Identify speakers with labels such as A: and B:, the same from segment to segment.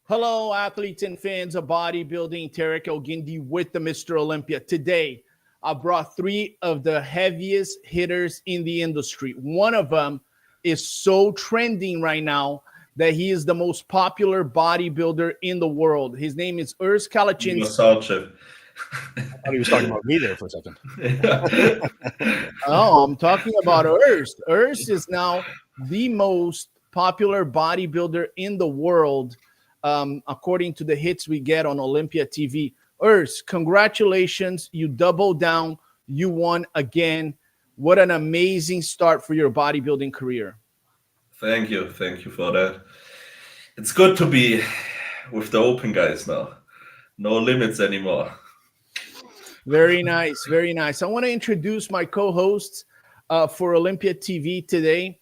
A: Hello, athletes and fans of bodybuilding. Tarek Ogindi with the Mr. Olympia. Today, I brought three of the heaviest hitters in the industry. One of them is so trending right now that he is the most popular bodybuilder in the world. His name is Urs Kalachin.
B: Massage.
C: I thought he was talking about me there for a second.
A: Oh, I'm talking about Urs. Urs is now the most popular bodybuilder in the world, according to the hits we get on Olympia TV. Urs, congratulations. You doubled down. You won again. What an amazing start for your bodybuilding career.
B: Thank you for that. It's good to be with the open guys now. No limits anymore.
A: Very nice, very nice. I want to introduce my co-host for Olympia TV today.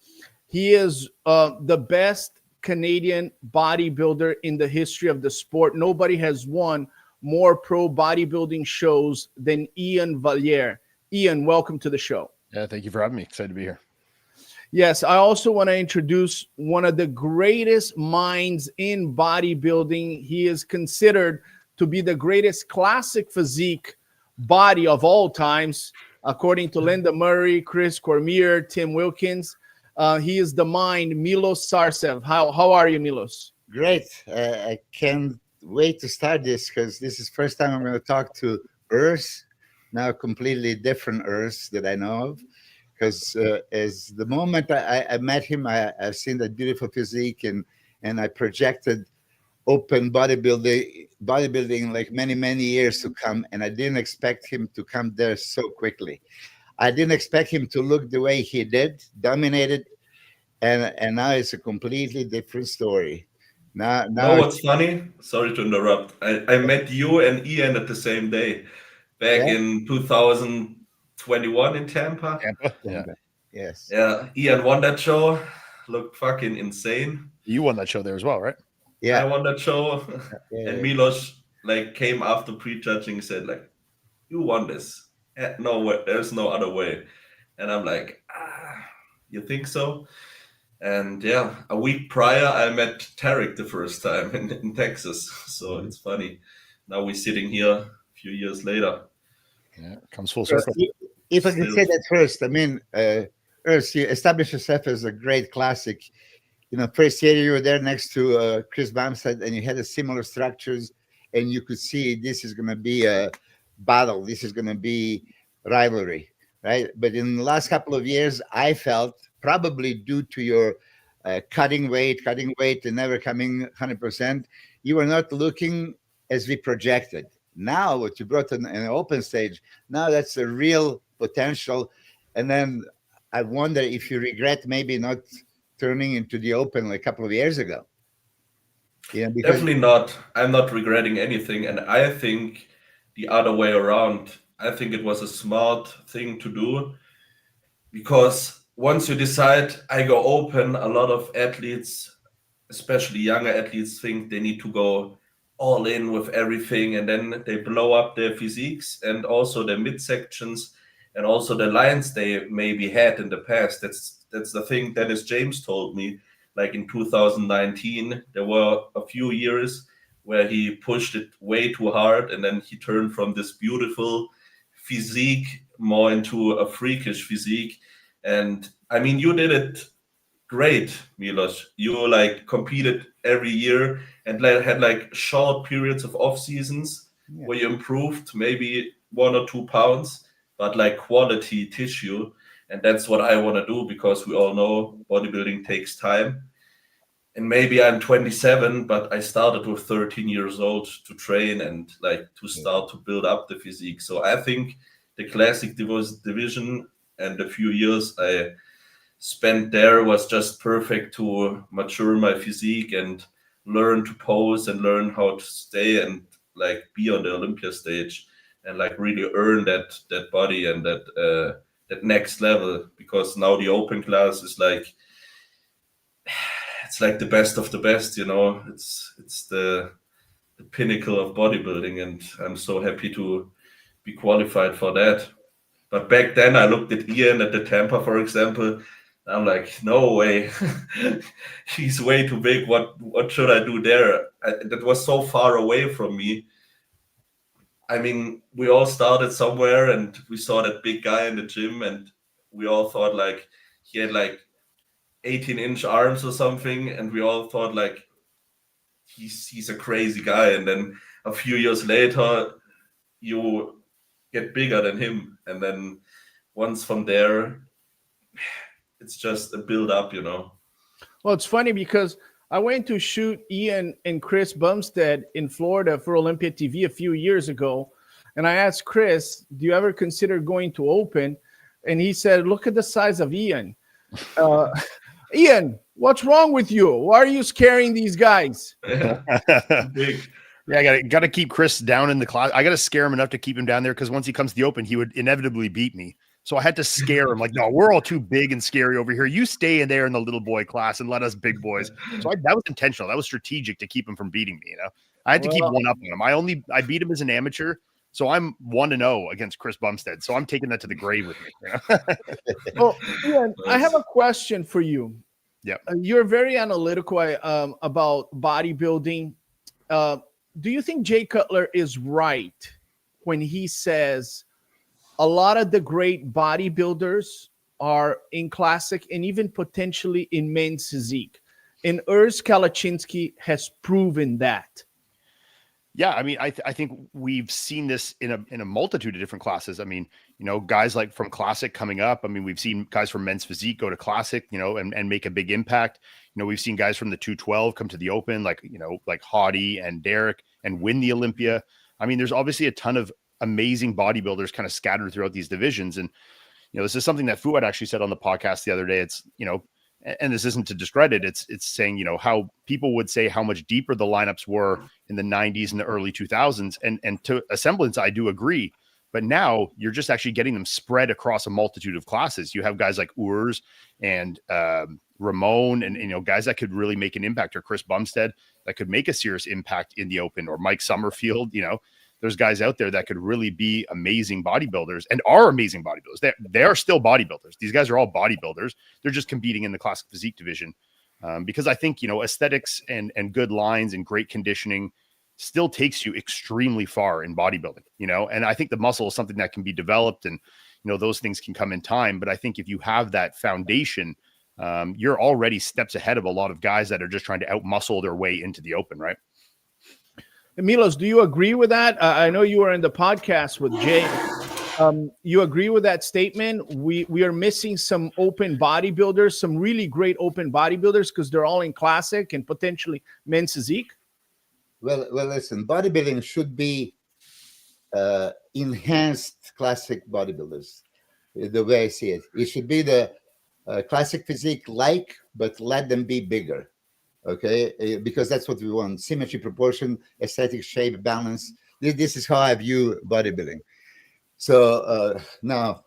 A: He is the best Canadian bodybuilder in the history of the sport. Nobody has won more pro bodybuilding shows than Ian Valliere. Ian, welcome to the show.
C: Yeah, thank you for having me. Excited to be here.
A: Yes, I also want to introduce one of the greatest minds in bodybuilding. He is considered to be the greatest classic physique body of all times, according to Linda Murray, Chris Cormier, Tim Wilkins. He is the mind, Milos Sarcev. How are you, Milos?
D: Great. I can't wait to start this because this is the first time I'm going to talk to Urs, now completely different Urs that I know of. Because as the moment I met him, I've seen that beautiful physique and I projected open bodybuilding like many years to come, and I didn't expect him to come there so quickly. I didn't expect him to look the way he did, dominated, and now it's a completely different story. Now
B: What's funny? Sorry to interrupt. I met you and Ian at the same day back in 2021 in Tampa.
C: Yeah.
D: Yes.
B: Yeah, Ian won that show. Looked fucking insane.
C: You won that show there as well, right?
D: Yeah.
B: I won that show.
D: Yeah.
B: And Milos came after prejudging and said you won this. No way, there's no other way. And I'm like, you think so? And yeah, a week prior I met Tarek the first time in Texas. So it's funny. Now we're sitting here a few years later.
C: Yeah, it comes full circle.
D: If I can say that first, I mean, Urs, you established yourself as a great classic. First year you were there next to Chris Bumstead, and you had a similar structures, and you could see this is going to be a battle. This is going to be rivalry, right? But in the last couple of years, I felt probably due to your cutting weight and never coming 100%, you were not looking as we projected. Now what you brought in an open stage, now that's a real potential. And then I wonder if you regret maybe not turning into the open a couple of years ago.
B: Definitely not. I'm not regretting anything. And I think the other way around, I think it was a smart thing to do, because once you decide I go open, a lot of athletes, especially younger athletes, think they need to go all in with everything, and then they blow up their physiques and also their midsections and also the lines they maybe had in the past. That's the thing Dennis James told me. Like in 2019, there were a few years where he pushed it way too hard, and then he turned from this beautiful physique more into a freakish physique. And I mean, you did it great, Milos. You competed every year and had short periods of off seasons where you improved maybe 1 or 2 pounds, but quality tissue. And that's what I want to do, because we all know bodybuilding takes time. And maybe I'm 27, but I started with 13 years old to train and to start to build up the physique. So I think the classic division and the few years I spent there was just perfect to mature my physique and learn to pose and learn how to stay and be on the Olympia stage and really earn that body and that next level. Because now the open class is it's the best of the best, it's the pinnacle of bodybuilding, and I'm so happy to be qualified for that. But back then I looked at Ian at the Tampa, for example. I'm like, no way. He's way too big. What should I do there? That was so far away from me. I mean, we all started somewhere and we saw that big guy in the gym and we all thought like he had like 18-inch arms or something, and we all thought like he's a crazy guy. And then a few years later, you get bigger than him, and then once from there, it's just a build up, you know.
A: Well, it's funny because I went to shoot Ian and Chris Bumstead in Florida for Olympia TV a few years ago. And I asked Chris, do you ever consider going to Open? And he said, look at the size of Ian. Ian, what's wrong with you? Why are you scaring these guys?
B: Big.
C: Yeah, I got to keep Chris down in the class. I got to scare him enough to keep him down there because once he comes to the Open, he would inevitably beat me. So I had to scare him. Like, no, we're all too big and scary over here. You stay in there in the little boy class and let us big boys. So that was intentional. That was strategic to keep him from beating me. You know, I had to keep one up on him. I beat him as an amateur. So I'm 1-0 against Chris Bumstead. So I'm taking that to the grave with me. You know?
A: Well, Ian, I have a question for you.
C: Yeah,
A: you're very analytical about bodybuilding. Do you think Jay Cutler is right when he says a lot of the great bodybuilders are in classic and even potentially in men's physique? And Urs Kalaczynski has proven that.
C: Yeah, I mean, I think we've seen this in a multitude of different classes. I mean, you know, guys like from Classic coming up. I mean, we've seen guys from Men's Physique go to Classic, you know, and make a big impact. You know, we've seen guys from the 212 come to the Open, like, you know, like Haughty and Derek, and win the Olympia. I mean, there's obviously a ton of amazing bodybuilders kind of scattered throughout these divisions. And, you know, this is something that Fouad actually said on the podcast the other day. It's, you know, and this isn't to discredit, it's saying, you know, how people would say how much deeper the lineups were in the 90s and the early 2000s. And to a semblance, I do agree. But now you're just actually getting them spread across a multitude of classes. You have guys like Urs and Ramon and, you know, guys that could really make an impact, or Chris Bumstead that could make a serious impact in the Open, or Mike Summerfield. You know, there's guys out there that could really be amazing bodybuilders and are amazing bodybuilders. They are still bodybuilders. These guys are all bodybuilders. They're just competing in the classic physique division. Because I think, you know, aesthetics and good lines and great conditioning still takes you extremely far in bodybuilding, you know, and I think the muscle is something that can be developed, and, you know, those things can come in time. But I think if you have that foundation, you're already steps ahead of a lot of guys that are just trying to outmuscle their way into the Open, right?
A: Milos, do you agree with that? I know you were in the podcast with Jay. You agree with that statement? We are missing some Open bodybuilders, some really great Open bodybuilders, because they're all in Classic and potentially men's physique.
D: Well, listen, bodybuilding should be enhanced Classic bodybuilders, the way I see it. It should be the Classic physique but let them be bigger. Okay, because that's what we want: symmetry, proportion, aesthetic, shape, balance. This is how I view bodybuilding. So now,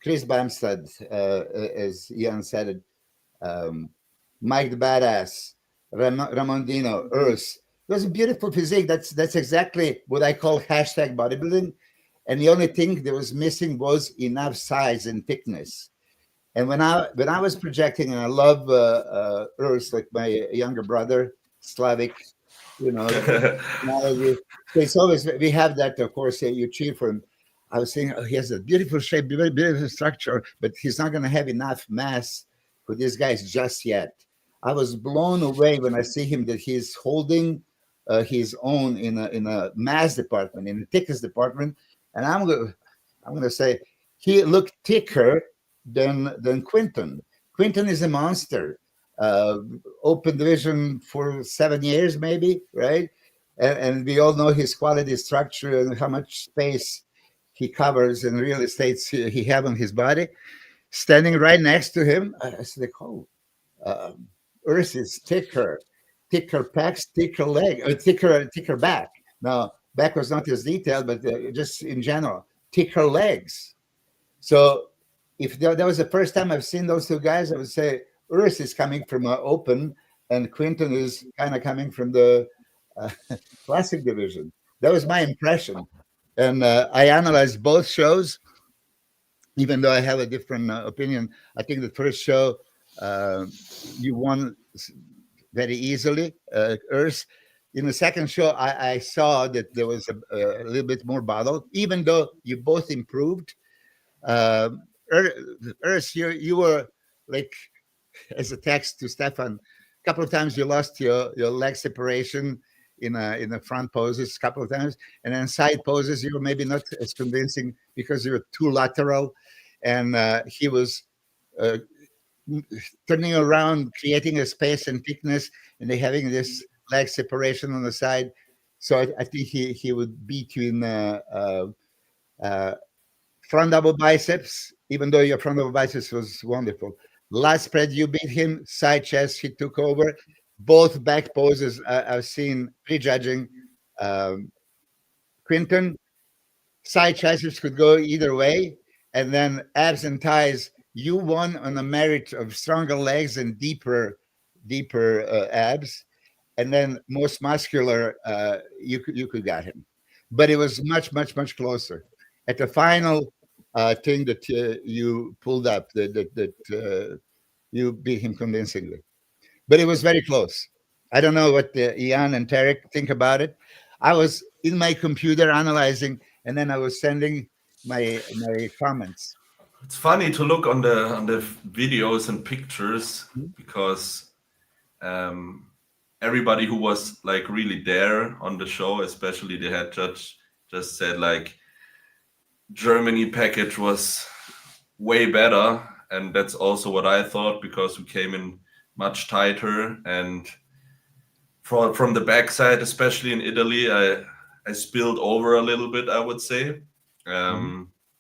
D: Chris Bumstead, as Ian said it, Mike the Badass, Ramondino, Urs. It was a beautiful physique. That's exactly what I call hashtag bodybuilding. And the only thing that was missing was enough size and thickness. And when I was projecting, and I love Urs, like my younger brother, Slavic, you know, it's always, we have that, of course, you cheer for him. I was saying, oh, he has a beautiful shape, very beautiful structure, but he's not going to have enough mass for these guys just yet. I was blown away when I see him that he's holding his own in a mass department, in the thickness department, and I'm going to say he looked thicker than Quinton. Quinton is a monster. Open division for 7 years, maybe, right? And we all know his quality structure and how much space he covers and real estate he have on his body. Standing right next to him, I said, oh, Urs is thicker pecs, thicker leg, thicker back. Now, back was not as detailed, but just in general, thicker legs. So if that was the first time I've seen those two guys, I would say Urs is coming from Open and Quinton is kind of coming from the Classic division. That was my impression. And I analyzed both shows. even though I have a different opinion. I think the first show you won very easily, Urs. In the second show, I saw that there was a little bit more battle, even though you both improved. Urs, you were like, as a text to Stefan, a couple of times you lost your leg separation in the front poses, a couple of times, and then side poses you were maybe not as convincing because you were too lateral, and he was turning around, creating a space and thickness, and they having this leg separation on the side. So I think he would beat you in front double biceps, even though your front double biceps was wonderful. Last spread you beat him, side chest he took over. Both back poses I've seen prejudging. Quinton, side chests could go either way, and then abs and thighs, you won on the merit of stronger legs and deeper abs, and then most muscular, you could get him, but it was much closer. At the final thing that you pulled up, that you beat him convincingly, but it was very close. I don't know what Ian and Tarek think about it. I was in my computer analyzing, and then I was sending my comments.
B: It's funny to look on the videos and pictures because everybody who was like really there on the show, especially the head judge, just said like Germany package was way better, and that's also what I thought because we came in much tighter, and from the backside, especially in Italy, I spilled over a little bit, I would say.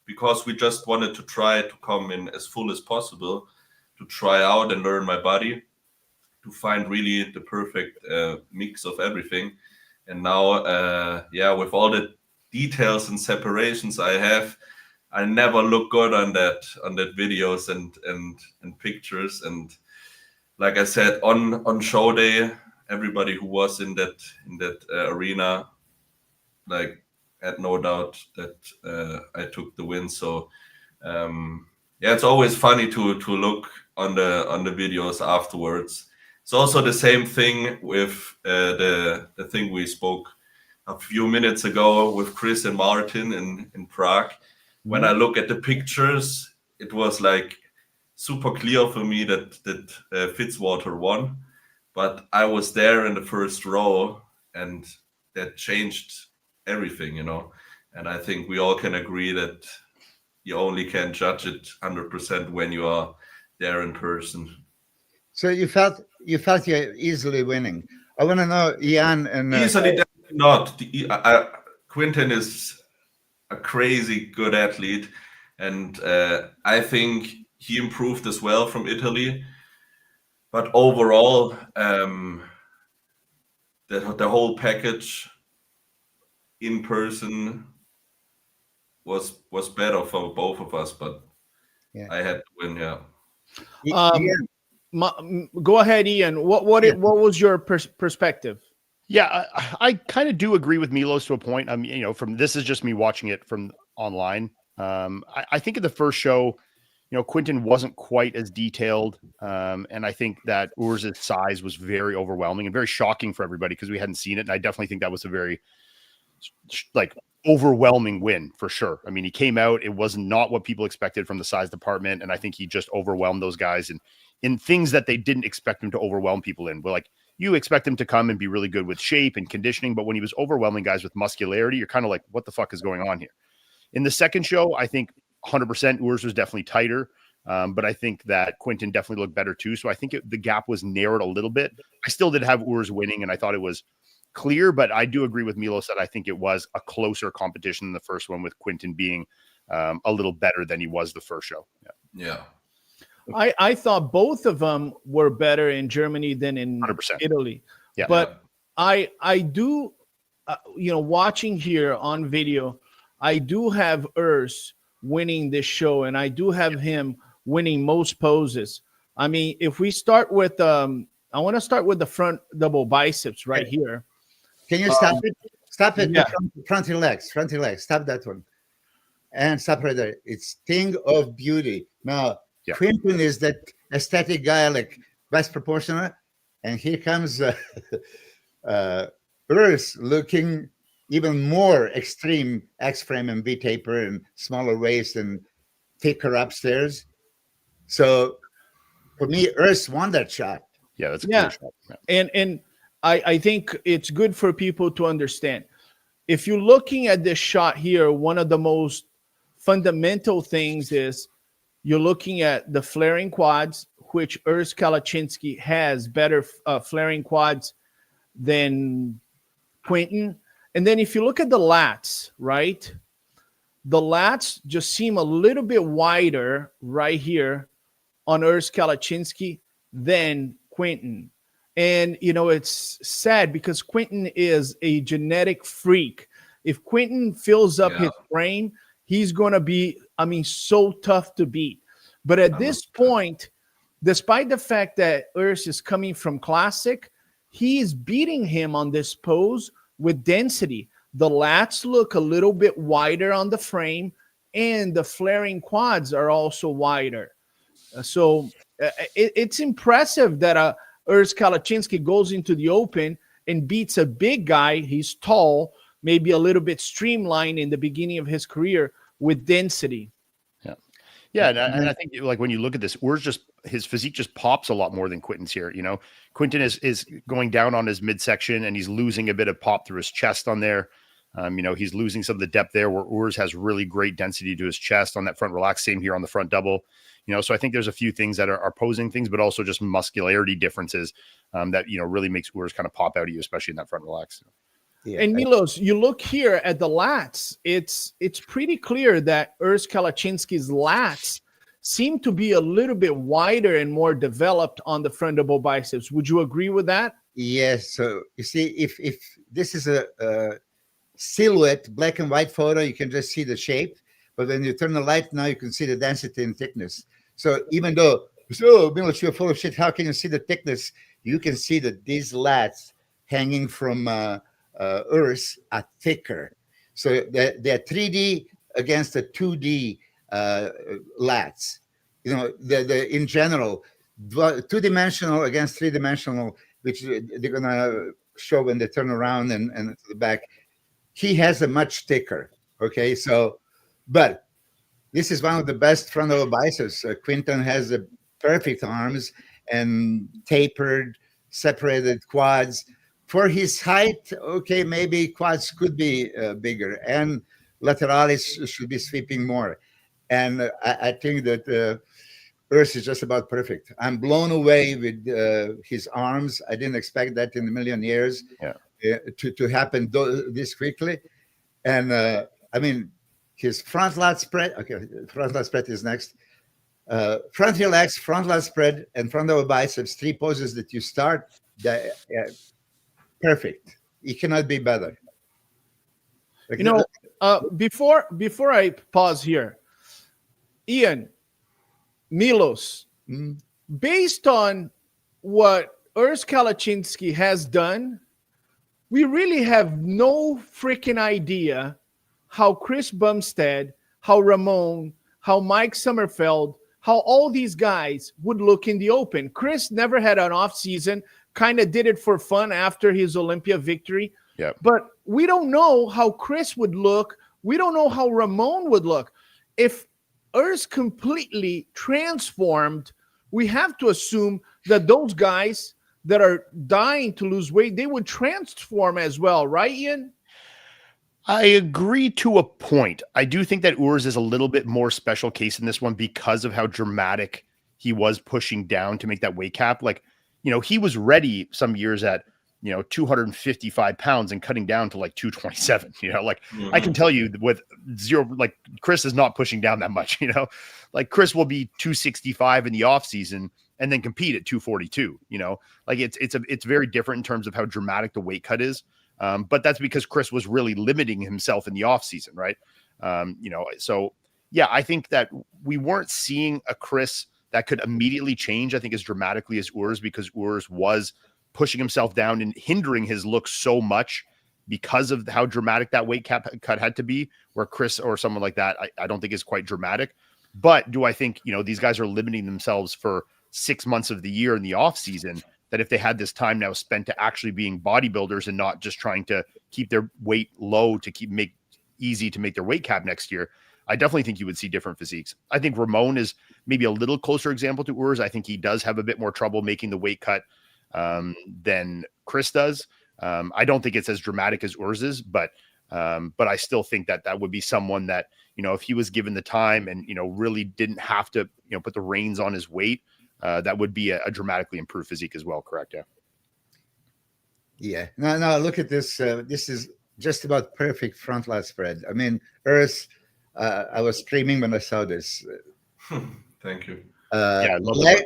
B: Because we just wanted to try to come in as full as possible, to try out and learn my body, to find really the perfect mix of everything. And now, with all the details and separations I have, I never look good on that videos and pictures. And like I said, on show day, everybody who was in that arena, like, had no doubt that I took the win. So it's always funny to look on the videos afterwards. It's also the same thing with the thing we spoke a few minutes ago with Chris and Martin in Prague. When I look at the pictures, it was like super clear for me that Fitzwater won, but I was there in the first row, and that changed everything, and I think we all can agree that you only can judge it 100% when you are there in person.
D: So you felt you're easily winning. I want to know, Ian, and
B: easily definitely not. Quinton is a crazy good athlete, and I think he improved as well from Italy, but overall the whole package in person was better for both of us, but I had to win.
A: Go ahead, Ian. What was your perspective?
C: Yeah, I kind of do agree with Milos to a point. I mean, from this is just me watching it from online. I think in the first show, Quinton wasn't quite as detailed, and I think that Urs' size was very overwhelming and very shocking for everybody because we hadn't seen it. And I definitely think that was a very overwhelming win for sure. I mean, he came out, it was not what people expected from the size department, and I think he just overwhelmed those guys in things that they didn't expect him to overwhelm people in. But like, you expect him to come and be really good with shape and conditioning, but when he was overwhelming guys with muscularity, you're kind of like, what the fuck is going on here? In the second show, I think 100% Urs was definitely tighter, but I think that Quinton definitely looked better too. So I think the gap was narrowed a little bit. I still did have Urs winning, and I thought it was clear, but I do agree with Milos that I think it was a closer competition than the first one, with Quinton being a little better than he was the first show.
B: Yeah.
A: I thought both of them were better in Germany than in
C: 100%.
A: Italy.
C: Yeah.
A: But I do, watching here on video, I do have Urs winning this show, and I do have him winning most poses. I mean, if we start with, I want to start with the front double biceps right here.
D: Can you stop it? Stop it.
A: Yeah.
D: Front your legs. Stop that one. and separator. It's thing of beauty. Now,
C: Yeah.
D: Quinton is that aesthetic guy, like best proportional, and here comes Urs looking even more extreme X-frame and V-taper and smaller waist and thicker upstairs. So for me, Urs won that shot.
C: Yeah, that's a
A: Yeah.
C: clear shot. Yeah.
A: And I think it's good for people to understand. If you're looking at this shot here, one of the most fundamental things is you're looking at the flaring quads, which Urs Kalaczynski has better flaring quads than Quinton. And then if you look at the lats, right? The lats just seem a little bit wider right here on Urs Kalaczynski than Quinton. And, you know, it's sad because Quinton is a genetic freak. If Quinton fills up his frame, he's going to be, so tough to beat. But at this point, despite the fact that Urs is coming from classic, he's beating him on this pose with density. The lats look a little bit wider on the frame, and the flaring quads are also wider. So it's impressive that Urs Kalaczynski goes into the open and beats a big guy. He's tall, maybe a little bit streamlined in the beginning of his career with density.
C: Yeah, and I think like when you look at this, his physique just pops a lot more than Quinton's here. You know, Quinton is going down on his midsection and he's losing a bit of pop through his chest on there. You know, he's losing some of the depth there where Urs has really great density to his chest on that front relax. Same here on the front double. You know, so I think there's a few things that are posing things, but also just muscularity differences that, you know, really makes Urs kind of pop out at you, especially in that front relax.
A: Yeah. And Milos, you look here at the lats, it's pretty clear that Urs Kalaczynski's lats seem to be a little bit wider and more developed on the front double biceps. Would you agree with that?
D: Yes. So you see, if this is a silhouette, black and white photo, you can just see the shape. But when you turn the light, now you can see the density and thickness. So even though, Milos, you're full of shit, how can you see the thickness? You can see that these lats hanging from Urs are thicker. So they're 3D against the 2D lats. You know, in general, two-dimensional against three-dimensional, which they're going to show when they turn around and to the back. He has a much thicker, okay? So, but this is one of the best front double biceps. Quinton has a perfect arms and tapered, separated quads. For his height, okay, maybe quads could be bigger and lateralis should be sweeping more. And I think that Urs is just about perfect. I'm blown away with his arms. I didn't expect that in a million years to happen this quickly. And I mean, his front lat spread. Okay, front lat spread is next. Front relax, front lat spread, and front double biceps. 3 poses that you start. Perfect. It cannot be better.
A: You know, before I pause here, Ian, Milos, based on what Urs Kalaczynski has done, we really have no freaking idea how Chris Bumstead, how Ramon, how Mike Sommerfeld, how all these guys would look in the open. Chris never had an off season, kind of did it for fun after his Olympia victory.
C: Yep.
A: But we don't know how Chris would look. We don't know how Ramon would look. If Urs completely transformed, we have to assume that those guys that are dying to lose weight, they would transform as well, right, Ian?
C: I agree to a point. I do think that Urs is a little bit more special case in this one because of how dramatic he was pushing down to make that weight cap. Like, you know, he was ready some years at, 255 pounds and cutting down to like 227, I can tell you with zero, like Chris is not pushing down that much, like Chris will be 265 in the off season and then compete at 242, like it's very different in terms of how dramatic the weight cut is. But that's because Chris was really limiting himself in the off season. Right. So yeah, I think that we weren't seeing a Chris that could immediately change, I think, as dramatically as Urs, because Urs was pushing himself down and hindering his look so much because of how dramatic that weight cut had to be, where Chris or someone like that, I don't think is quite dramatic. But do I think, these guys are limiting themselves for 6 months of the year in the off season, that if they had this time now spent to actually being bodybuilders and not just trying to keep their weight low to make their weight cap next year, I definitely think you would see different physiques. I think Ramon is maybe a little closer example to Urs. I think he does have a bit more trouble making the weight cut than Chris does. I don't think it's as dramatic as Urs is, but I still think that would be someone that, if he was given the time and, really didn't have to, put the reins on his weight, that would be a dramatically improved physique as well. Correct. Yeah.
D: Yeah. No, look at this. This is just about perfect front lat spread. I mean, Urs, I was screaming when I saw this.
B: Thank you.
C: Yeah, I love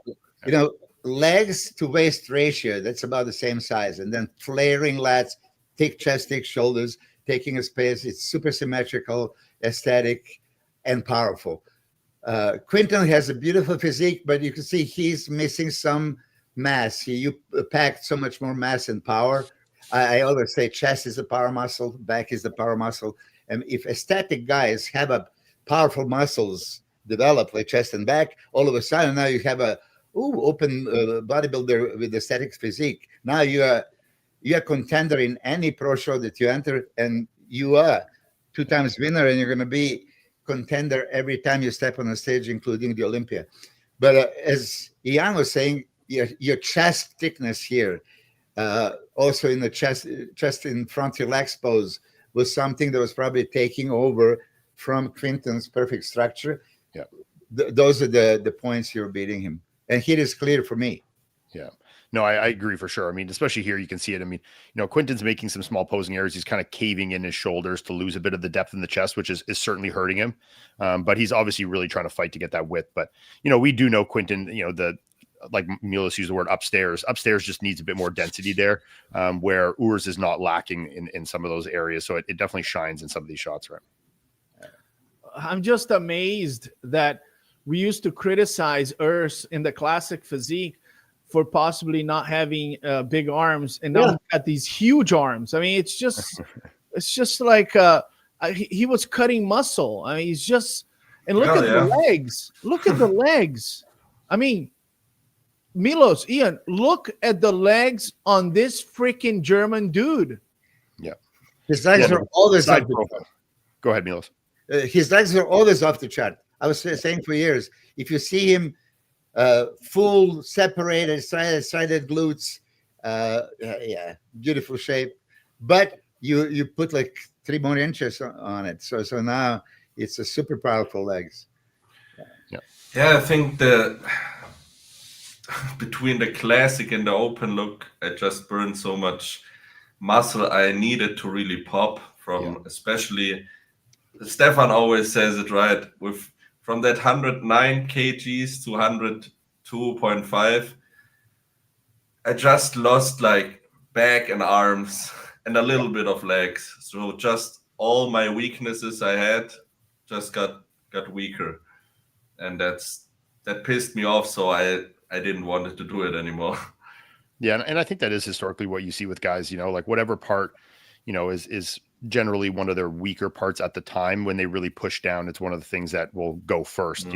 D: legs to waist ratio, that's about the same size. And then flaring lats, thick chest, thick shoulders, taking a space. It's super symmetrical, aesthetic, and powerful. Quinton has a beautiful physique, but you can see he's missing some mass. You packed so much more mass and power. I always say chest is a power muscle, back is the power muscle. And if aesthetic guys have a powerful muscles develop like chest and back, all of a sudden now you have a open bodybuilder with aesthetic physique. Now you are contender in any pro show that you enter, and you are 2 times winner, and you're going to be contender every time you step on the stage, including the Olympia. But as Ian was saying, your chest thickness here, also in the chest in front relaxed pose, was something that was probably taking over from Quinton's perfect structure.
C: Yeah,
D: those are the points you're beating him, and here is clear for me.
C: Yeah. No, I agree for sure. I mean, especially here, you can see it. I mean, Quinton's making some small posing errors. He's kind of caving in his shoulders to lose a bit of the depth in the chest, which is certainly hurting him. But he's obviously really trying to fight to get that width. But, we do know Quinton, like Milos used the word upstairs just needs a bit more density there, where Urs is not lacking in some of those areas. So it definitely shines in some of these shots, right?
A: I'm just amazed that we used to criticize Urs in the classic physique for possibly not having big arms, and now he's got these huge arms. I mean, it's just like he was cutting muscle. I mean, he's just, and look at the legs. Look at the legs. I mean, Milos, Ian, look at the legs on this freaking German dude.
C: Yeah,
D: his legs are always off the chart.
C: Go ahead, Milos.
D: His legs are always off the chart. I was saying for years, if you see him full separated sided glutes, beautiful shape, but you put like 3 more inches on it, so now it's a super powerful legs.
B: Yeah, I think between the classic and the open look, I just burned so much muscle I needed to really pop from, especially Stefan always says it right, from that 109 kgs to 102.5, I just lost like back and arms and a little bit of legs. So just all my weaknesses I had just got weaker, and that pissed me off. So I didn't want to do it anymore.
C: Yeah, and I think that is historically what you see with guys. Like whatever part, is generally one of their weaker parts at the time. When they really push down, it's one of the things that will go first.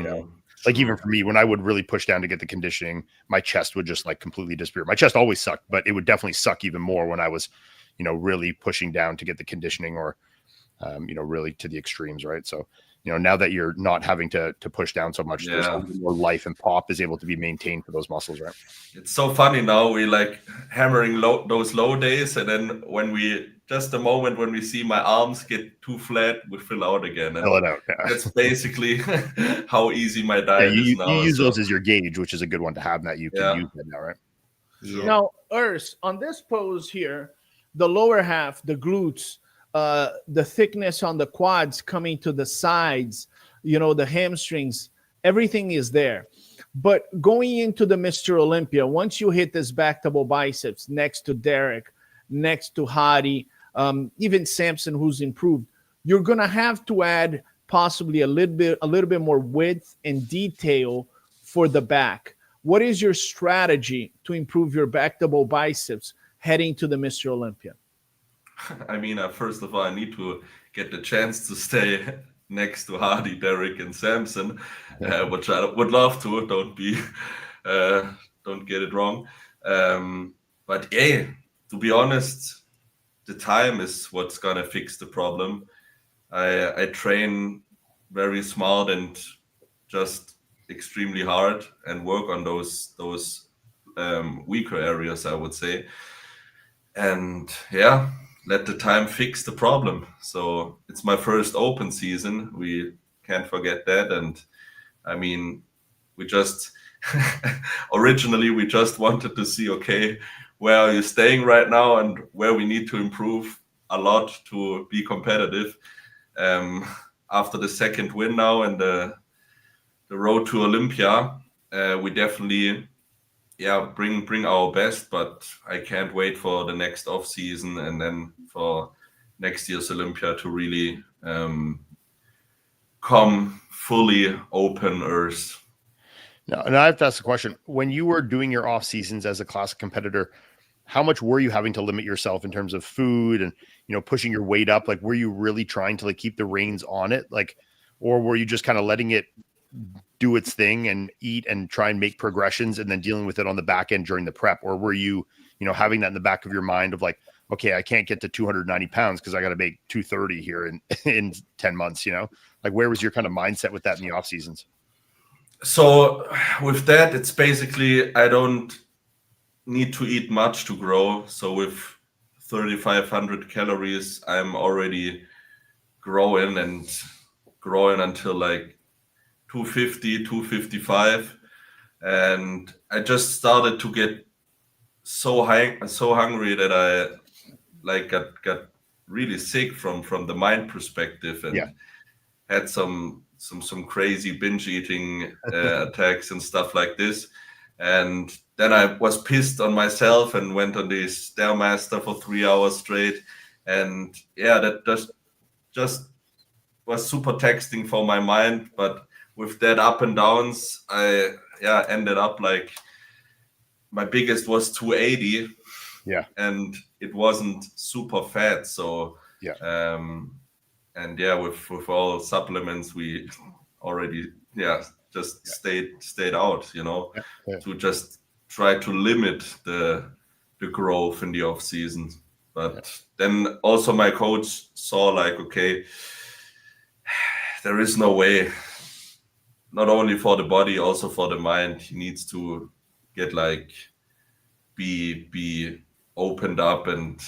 C: Like even for me, when I would really push down to get the conditioning, my chest would just like completely disappear. My chest always sucked, but it would definitely suck even more when I was, really pushing down to get the conditioning, or, really to the extremes. Right. So, now that you're not having to push down so much, there's a little more life, and pop is able to be maintained for those muscles. Right.
B: It's so funny now. We like hammering those low days. And then just the moment when we see my arms get too flat, we fill out again. And
C: fill it out. Yeah.
B: That's basically how easy my diet is now.
C: You use those as your gauge, which is a good one to have, that you can use that now, right?
A: Yeah. Now, Urs, on this pose here, the lower half, the glutes, the thickness on the quads coming to the sides, the hamstrings, everything is there. But going into the Mr. Olympia, once you hit this back double biceps next to Derek, next to Hadi, even Samson, who's improved, you're going to have to add possibly a little bit more width and detail for the back. What is your strategy to improve your back double biceps heading to the Mr. Olympia?
B: I mean, first of all, I need to get the chance to stay next to Hardy, Derek, and Samson, which I would love to. Don't get it wrong. But yeah, to be honest, the time is what's gonna fix the problem. I train very smart and just extremely hard and work on those weaker areas, I would say. And yeah, let the time fix the problem. So it's my first open season. We can't forget that. And I mean, we just originally we just wanted to see, okay, where are you staying right now and where we need to improve a lot to be competitive. After the second win now and the road to Olympia, we definitely bring our best, but I can't wait for the next off season and then for next year's Olympia to really come fully open earth.
C: Now, and I have to ask a question. When you were doing your off seasons as a classic competitor, how much were you having to limit yourself in terms of food and, you know, pushing your weight up? Like, were you really trying to like keep the reins on it? Like, or were you just kind of letting it do its thing and eat and try and make progressions and then dealing with it on the back end during the prep? Or were you, you know, having that in the back of your mind of like, okay, I can't get to 290 pounds because I got to make 230 here in 10 months, you know? Like, where was your kind of mindset with that in the off seasons?
B: So with that, it's basically, I don't need to eat much to grow. So with 3,500 calories, I'm already growing until like 250, 255. And I just started to get so hungry that I like got really sick from the mind perspective and had some crazy binge eating attacks and stuff like this. And then I was pissed on myself and went on this Stairmaster for 3 hours straight. And yeah, that just was super taxing for my mind. But with that up and downs, I ended up like my biggest was 280.
C: Yeah.
B: And it wasn't super fat. So and yeah, with all supplements, we already stayed out, you know, to just try to limit the growth in the off season. But then also my coach saw like, okay, there is no way, not only for the body, also for the mind, he needs to get like be opened up and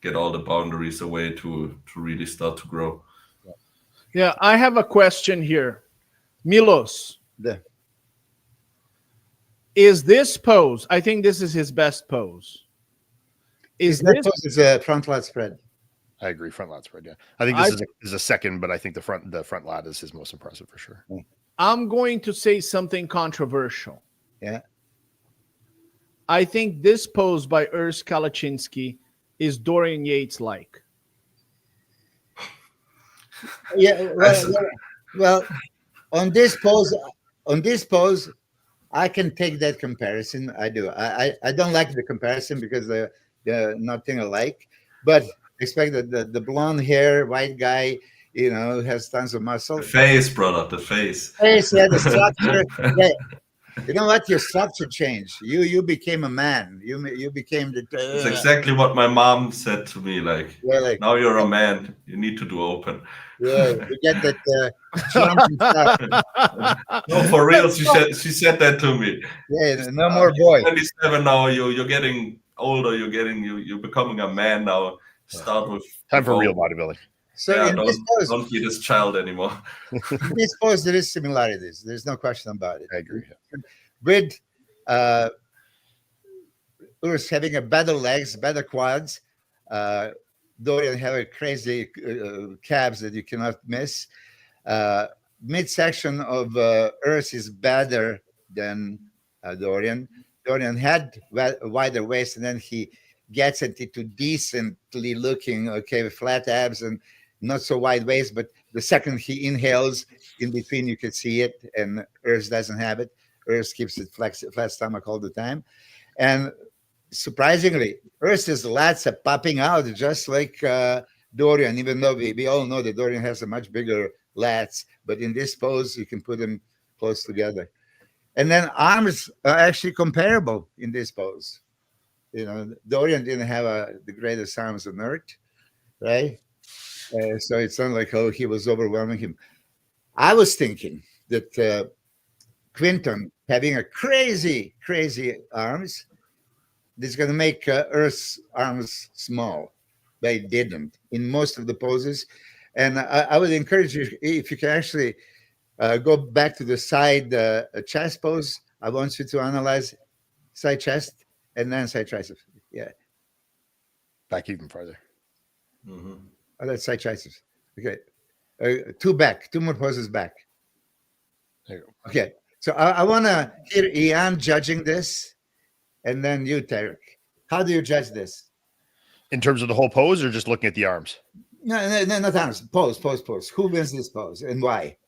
B: get all the boundaries away to really start to grow.
A: Yeah, I have a question here. Milos. Is this pose, I think this is his best pose.
D: His best pose is a front lat spread.
C: I agree, front lat spread, yeah. I think this is a second, but I think the front lat is his most impressive for sure.
A: I'm going to say something controversial.
D: Yeah.
A: I think this pose by Urs Kalaczynski is Dorian Yates-like.
D: Yeah, well, on this pose, I can take that comparison. I do. I don't like the comparison because they're nothing alike. But expect that the blonde hair, white guy, you know, has tons of muscle.
B: The face, brother, the face.
D: Face, yeah, the structure. Yeah. You know what? Your structure changed. You became a man. You became the.
B: It's exactly what my mom said to me. Like, now you're a man. You need to do open.
D: Yeah, you get that jump and stuff.
B: No, for real. She said that to me.
D: Yeah, no more boy.
B: 27 now. You're getting older. You're becoming a man now. Start with
C: time for real bodybuilding.
D: So in this pose,
B: don't be this child anymore.
D: In this pose, there is similarities. There's no question about it.
C: I agree.
D: With Urs having a better legs, better quads, Dorian having crazy calves that you cannot miss. Midsection of Urs is better than Dorian. Dorian had a wider waist, and then he gets it into decently looking, flat abs and not so wide waist. But the second he inhales, in between you can see it, and Urs doesn't have it. Urs keeps it flat stomach all the time. And surprisingly, Urs' lats are popping out just like Dorian, even though we all know that Dorian has a much bigger lats, but in this pose, you can put them close together. And then arms are actually comparable in this pose. Dorian didn't have the greatest arms on earth, right? So it's not like, oh, he was overwhelming him. I was thinking that Quinton having a crazy arms, this is going to make Earth's arms small, but it didn't in most of the poses. And I would encourage you, if you can actually go back to the side chest pose, I want you to analyze side chest and then side triceps. Yeah.
C: Back even farther.
B: Mm-hmm.
D: Oh, that's side triceps. Okay. Two more poses back.
C: There you go.
D: Okay. So I want to hear Ian judging this, and then you, Tarek. How do you judge this?
C: In terms of the whole pose, or just looking at the arms?
D: No, not arms. Pose. Who wins this pose and why?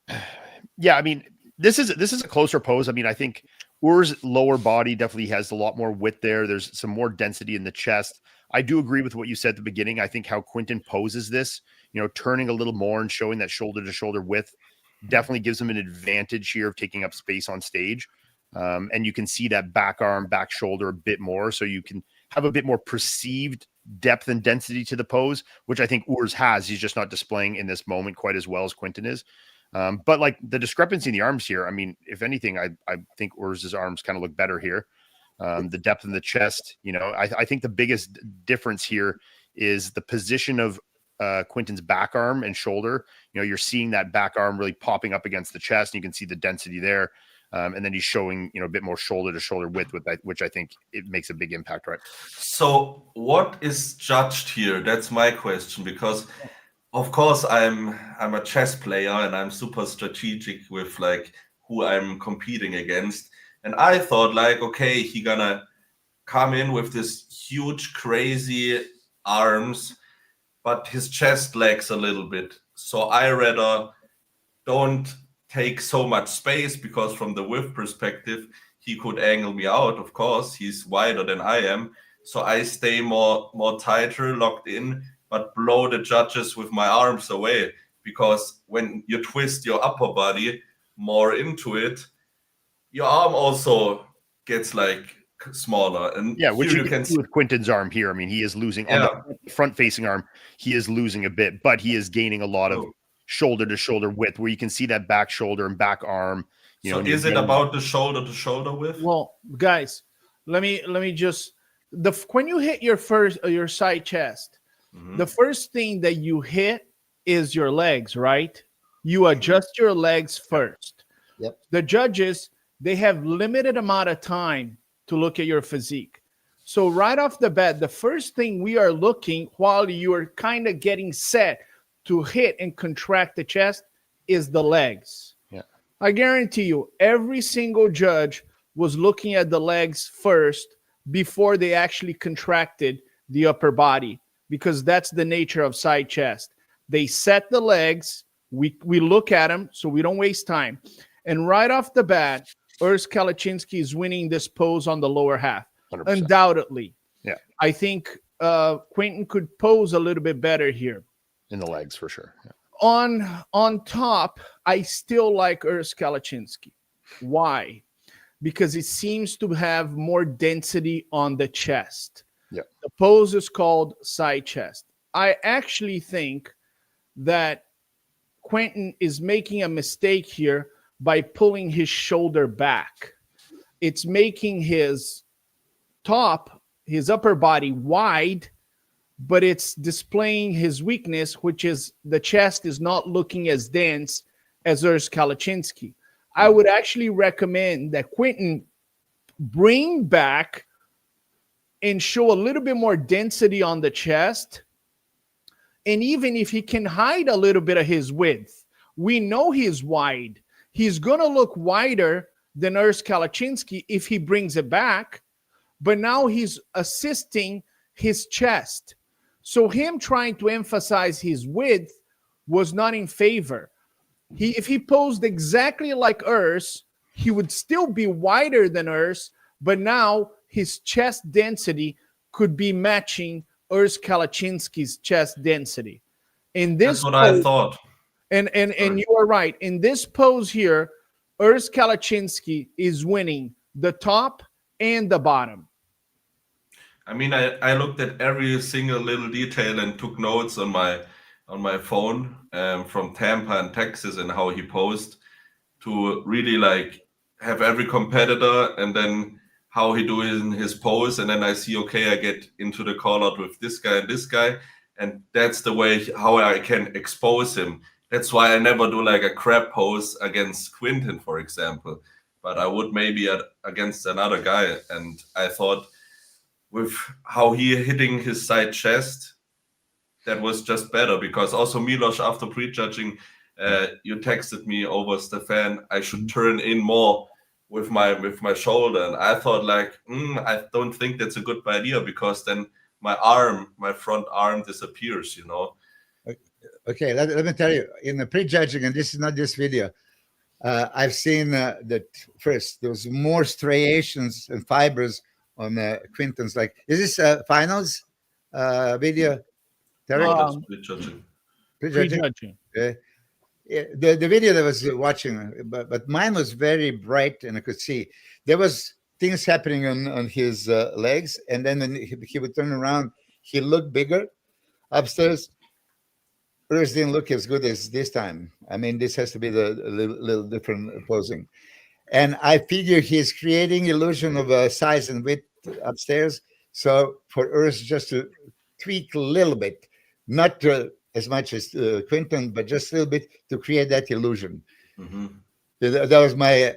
C: Yeah, I mean, this is a closer pose. I mean, I think Ur's lower body definitely has a lot more width there. There's some more density in the chest. I do agree with what you said at the beginning. I think how Quinton poses this, turning a little more and showing that shoulder to shoulder width definitely gives him an advantage here of taking up space on stage. And you can see that back arm, back shoulder a bit more. So you can have a bit more perceived depth and density to the pose, which I think Urs has. He's just not displaying in this moment quite as well as Quinton is. But like the discrepancy in the arms here, I mean, if anything, I think Urs's arms kind of look better here. The depth in the chest, I think the biggest difference here is the position of Quinton's back arm and shoulder. You're seeing that back arm really popping up against the chest, and you can see the density there. And then he's showing, a bit more shoulder to shoulder width with that, which I think it makes a big impact, right?
B: So what is judged here? That's my question, because of course I'm a chess player and I'm super strategic with like who I'm competing against. And I thought like, okay, he gonna come in with this huge, crazy arms, but his chest lacks a little bit. So I rather don't take so much space, because from the width perspective, he could angle me out. Of course, he's wider than I am. So I stay more tighter, locked in, but blow the judges with my arms away. Because when you twist your upper body more into it, your arm also gets like smaller. And
C: yeah, which you can see with Quinton's arm here. I mean, he is losing on the front facing arm. He is losing a bit, but he is gaining a lot of shoulder to shoulder width, where you can see that back shoulder and back arm.
B: So is it about the shoulder to shoulder width?
A: Well, guys, let me just when you hit your side chest, the first thing that you hit is your legs, right? You adjust your legs first.
D: Yep.
A: The judges, they have limited amount of time to look at your physique. So right off the bat, the first thing we are looking while you are kind of getting set to hit and contract the chest is the legs.
C: Yeah.
A: I guarantee you, every single judge was looking at the legs first before they actually contracted the upper body, because that's the nature of side chest. They set the legs, we look at them so we don't waste time. And right off the bat, Urs Kalecinski is winning this pose on the lower half.
C: 100%.
A: Undoubtedly.
C: Yeah.
A: I think Quinton could pose a little bit better here.
C: In the legs, for sure. Yeah.
A: On top, I still like Urs Kalecinski. Why? Because it seems to have more density on the chest.
C: Yeah.
A: The pose is called side chest. I actually think that Quinton is making a mistake here by pulling his shoulder back. It's making his upper body wide, but it's displaying his weakness, which is the chest is not looking as dense as Urs Kalecinski. I would actually recommend that Quinton bring back and show a little bit more density on the chest. And even if he can hide a little bit of his width, we know he's wide. He's going to look wider than Urs Kalecinski if he brings it back, but now he's assisting his chest. So him trying to emphasize his width was not in favor. If he posed exactly like Urs, he would still be wider than Urs, but now his chest density could be matching Urs Kalaczynski's chest density. In this
B: That's what I thought.
A: And you are right. In this pose here, Urs Kalaczynski is winning the top and the bottom.
B: I mean, I looked at every single little detail and took notes on my phone from Tampa and Texas and how he posed, to really like have every competitor and then how he do in his pose. And then I see, okay, I get into the call out with this guy and this guy. And that's the way how I can expose him. That's why I never do like a crab pose against Quinton, for example. But I would maybe against another guy. And I thought with how he hitting his side chest, that was just better. Because also Milos, after prejudging, you texted me over Stefan, I should turn in more with my shoulder. And I thought like, I don't think that's a good idea, because then my front arm disappears, you know.
D: Okay, let me tell you, in the prejudging, and this is not this video, I've seen that first, there was more striations and fibers on Quinton's. Like, is this finals video?
B: No, that's
A: Prejudging.
D: The video that I was watching, but mine was very bright, and I could see there was things happening on his legs, and then when he would turn around, he looked bigger upstairs. Urs didn't look as good as this time. I mean, this has to be the little different posing, and I figure he's creating illusion of size and width upstairs. So for Urs just to tweak a little bit, not as much as Quinton, but just a little bit to create that illusion.
B: Mm-hmm.
D: That was my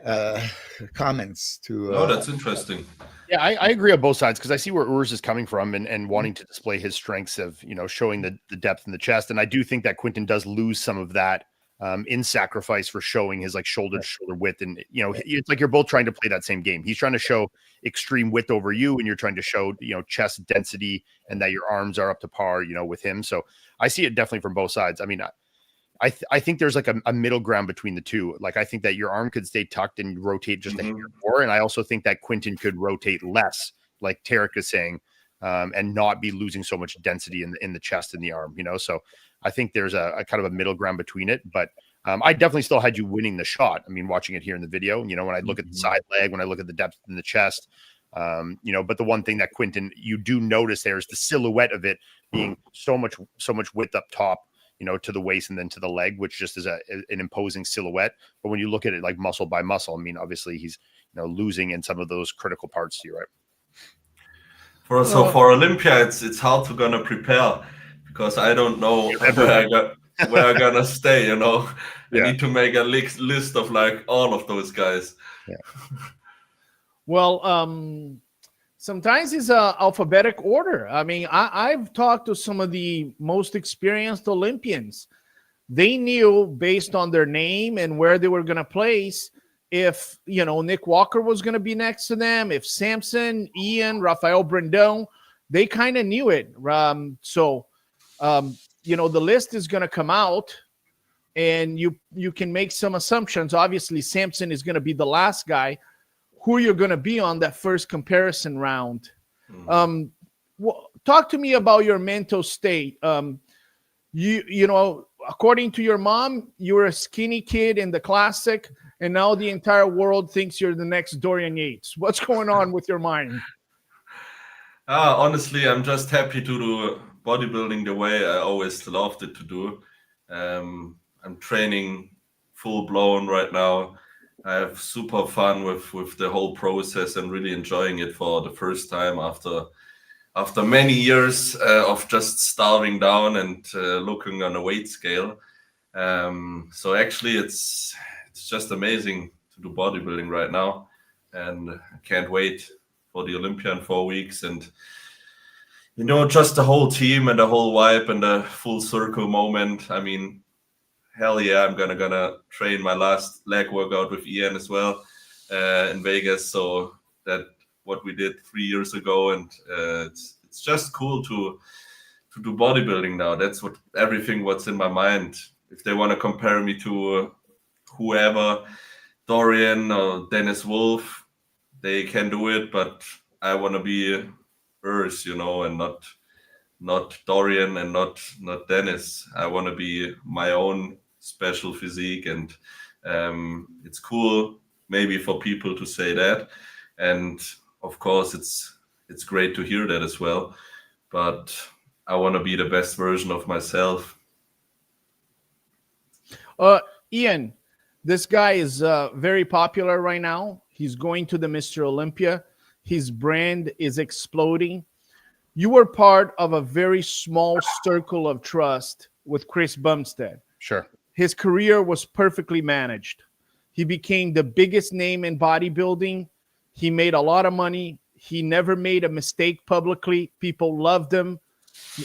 D: comments to.
B: Oh, that's interesting.
C: Yeah, I agree on both sides, because I see where Urs is coming from and wanting to display his strengths of, you know, showing the depth in the chest. And I do think that Quinton does lose some of that in sacrifice for showing his like shoulder to shoulder width. And, you know, it's like you're both trying to play that same game. He's trying to show extreme width over you, and you're trying to show, you know, chest density and that your arms are up to par, you know, with him. So I see it definitely from both sides. I mean, I think there's like a middle ground between the two. Like, I think that your arm could stay tucked and rotate just a hair more. And I also think that Quinton could rotate less, like Tarek is saying, and not be losing so much density in the chest and the arm, you know? So I think there's a kind of a middle ground between it, but I definitely still had you winning the shot. I mean, watching it here in the video, you know, when I look at the side leg, when I look at the depth in the chest, you know, but the one thing that Quinton, you do notice there is the silhouette of it being so much width up top, you know, to the waist and then to the leg, which just is an imposing silhouette. But when you look at it like muscle by muscle, I mean, obviously he's, you know, losing in some of those critical parts to you, right?
B: For Olympia, it's hard to gonna prepare, because I don't know where I'm gonna stay, you know. I need to make a list of like all of those guys.
C: Yeah.
A: Well, sometimes it's alphabetic order. I mean, I've talked to some of the most experienced Olympians. They knew based on their name and where they were going to place if, you know, Nick Walker was going to be next to them, if Samson, Ian, Rafael Brandão, they kind of knew it. So, you know, the list is going to come out, and you can make some assumptions. Obviously, Samson is going to be the last guy who you're going to be on that first comparison round. Talk to me about your mental state. You know, according to your mom, you were a skinny kid in the classic, and now the entire world thinks you're the next Dorian Yates. What's going on with your mind?
B: Honestly, I'm just happy to do bodybuilding the way I always loved it to do. I'm training full blown right now. I have super fun with the whole process and really enjoying it for the first time after many years of just starving down and looking on a weight scale. So actually, it's just amazing to do bodybuilding right now, and I can't wait for the Olympia in 4 weeks. And you know, just the whole team and the whole vibe and the full circle moment. I mean, hell yeah, I'm gonna train my last leg workout with Ian as well in Vegas. So that what we did 3 years ago, and it's just cool to do bodybuilding now. That's what's in my mind. If they want to compare me to whoever, Dorian or Dennis Wolf, they can do it, but I want to be Urs, and not Dorian and not Dennis. I want to be my own special physique, and it's cool maybe for people to say that, and of course it's great to hear that as well. But I want to be the best version of myself.
A: Ian, this guy is very popular right now. He's going to the Mr. Olympia. His brand is exploding. You were part of a very small circle of trust with Chris Bumstead.
C: Sure.
A: His career was perfectly managed. He became the biggest name in bodybuilding. He made a lot of money. He never made a mistake publicly. People loved him.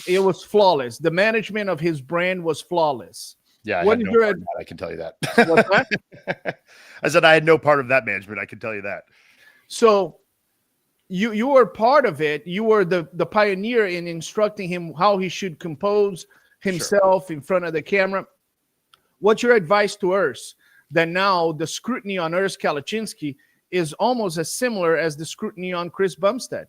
A: It was flawless. The management of his brand was flawless.
C: Yeah,
A: What is your
C: I can tell you that.
A: What's that?
C: I said I had no part of that management. I can tell you that.
A: So you were part of it. You were the pioneer in instructing him how he should compose himself in front of the camera. What's your advice to Urs? That now the scrutiny on Urs Kalecinski is almost as similar as the scrutiny on Chris Bumstead.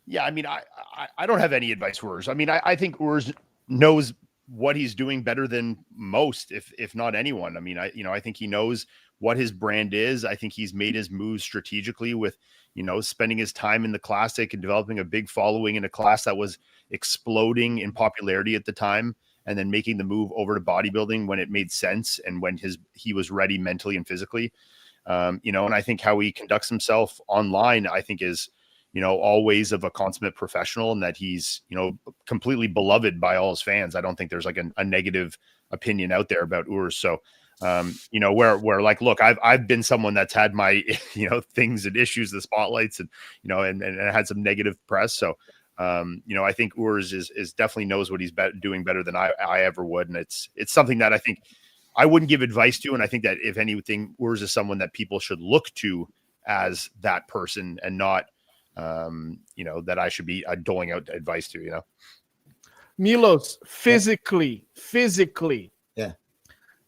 C: Yeah, I mean, I don't have any advice for Urs. I mean, I think Urs knows what he's doing better than most, if not anyone. I mean, I think he knows what his brand is. I think he's made his moves strategically with, spending his time in the classic and developing a big following in a class that was exploding in popularity at the time, and then making the move over to bodybuilding when it made sense and when he was ready mentally and physically. And I think how he conducts himself online, I think is, always of a consummate professional, and that he's, completely beloved by all his fans. I don't think there's like a negative opinion out there about Urs. So, where like, look, I've been someone that's had my, things and issues, the spotlights and had some negative press. So, I think Urs is definitely knows what he's doing better than I ever would. And it's something that I think I wouldn't give advice to. And I think that if anything, Urs is someone that people should look to as that person, and not, that I should be doling out advice to,
A: Milos, physically,
D: yeah.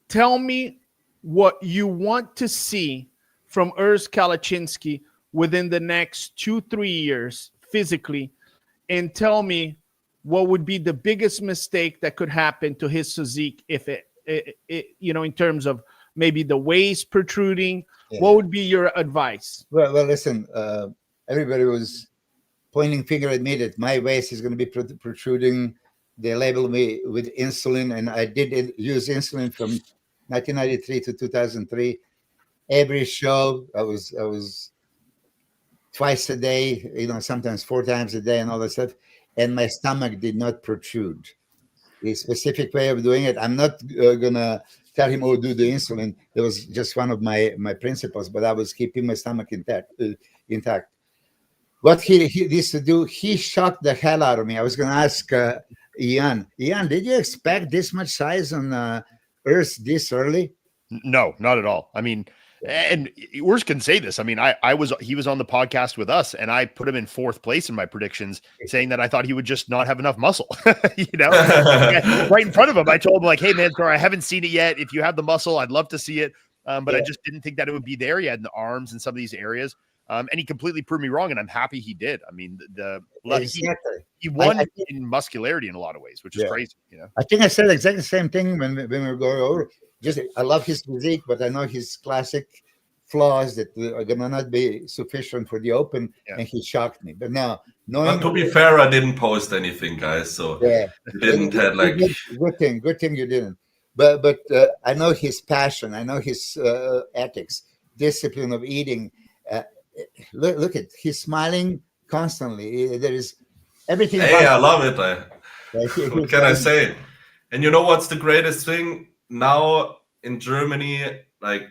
A: Tell me what you want to see from Urs Kalecinski within the next 2-3 years physically, and tell me what would be the biggest mistake that could happen to his physique if it in terms of maybe the waist protruding. Yeah. What would be your advice?
D: Well, listen, everybody was pointing finger at me that my waist is going to be protruding. They labeled me with insulin, and I did use insulin from 1993 to 2003. Every show, I was twice a day, sometimes 4 times a day and all that stuff. And my stomach did not protrude. A specific way of doing it. I'm not going to tell him, do the insulin. It was just one of my principles, but I was keeping my stomach intact. What he used to do, he shocked the hell out of me. I was going to ask Ian, did you expect this much size on Urs this early?
C: No, not at all. I mean, and Urs can say this. I mean, he was on the podcast with us, and I put him in 4th place in my predictions, saying that I thought he would just not have enough muscle, right in front of him. I told him, like, hey man, sorry, I haven't seen it yet. If you have the muscle, I'd love to see it. But I just didn't think that it would be there. He had the arms and some of these areas. And he completely proved me wrong, and I'm happy he did. I mean, he won in muscularity in a lot of ways, which is crazy.
D: I think I said exactly the same thing when we were going over. I love his physique, but I know his classic flaws that are gonna not be sufficient for the open, and he shocked me. But now,
B: to be fair, I didn't post anything, guys. So you didn't have like
D: good thing you didn't. But I know his passion. I know his ethics, discipline of eating. Look at he's smiling constantly. There is everything.
B: Hey, I love it. What can I say? And you know what's the greatest thing now in Germany? Like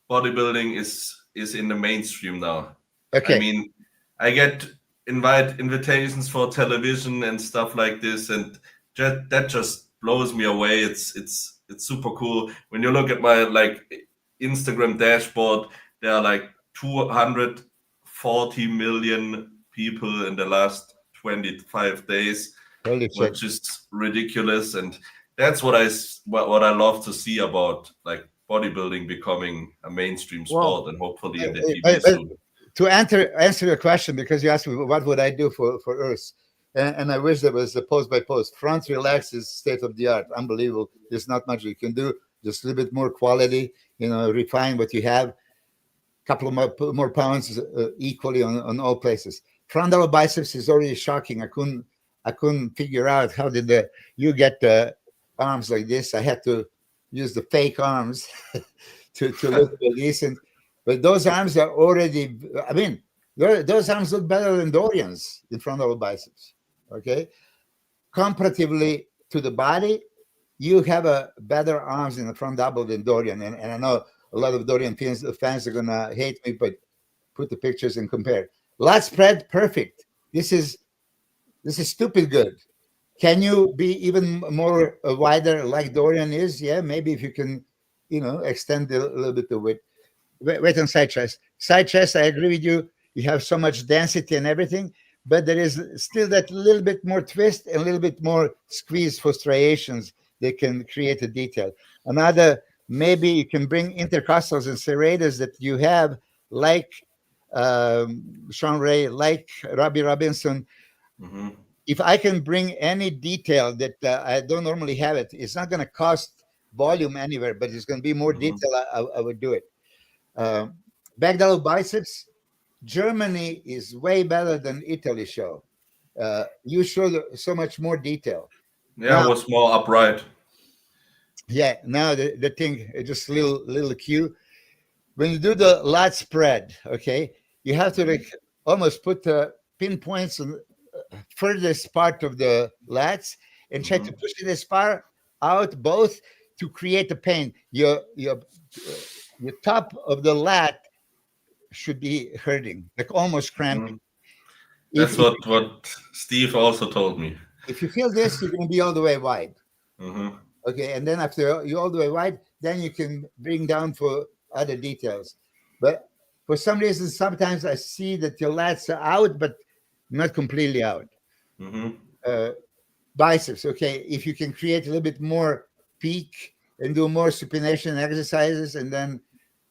B: bodybuilding is in the mainstream now.
D: Okay.
B: I mean, I get invitations for television and stuff like this, and that just blows me away. It's super cool. When you look at my Instagram dashboard, there are like 240 million people in the last 25 days, which is ridiculous. And that's what I love to see about like bodybuilding becoming a mainstream sport, and hopefully in the TV soon.
D: to answer your question, because you asked me what would I do for Earth, and I wish there was a post by post. Front relax is state of the art, unbelievable. There's not much you can do. Just a little bit more quality, refine what you have. Couple of more pounds equally on all places. Front double biceps is already shocking. I couldn't figure out how did you get the arms like this. I had to use the fake arms to look decent. But those arms are already, I mean, those arms look better than Dorian's in front double biceps. Okay, comparatively to the body, you have a better arms in the front double than Dorian, and I know a lot of Dorian fans are gonna hate me, but put the pictures and compare. Lat spread, perfect. This is stupid good. Can you be even more wider like Dorian is? Yeah, maybe if you can, extend a little bit the width. Wait on side chest. Side chest, I agree with you. You have so much density and everything, but there is still that little bit more twist and a little bit more squeeze for striations that can create a detail. Another, maybe you can bring intercostals and serratus that you have, like Sean Ray, like Robbie Robinson.
B: Mm-hmm.
D: If I can bring any detail that I don't normally have it's not going to cost volume anywhere, but it's going to be more detail, I would do it. Back double biceps, Germany is way better than Italy show. You show so much more detail.
B: Yeah, now, it was more upright.
D: Yeah, now the thing, just little cue. When you do the lat spread, okay, you have to almost put pinpoints on furthest part of the lats and try to push it as far out both to create the pain. Your top of the lat should be hurting, like almost cramping.
B: That's what Steve also told me.
D: If you feel this, you're going to be all the way wide. Okay, and then after you're all the way wide, then you can bring down for other details. But for some reason, sometimes I see that your lats are out, but not completely out. Biceps, okay, if you can create a little bit more peak and do more supination exercises and then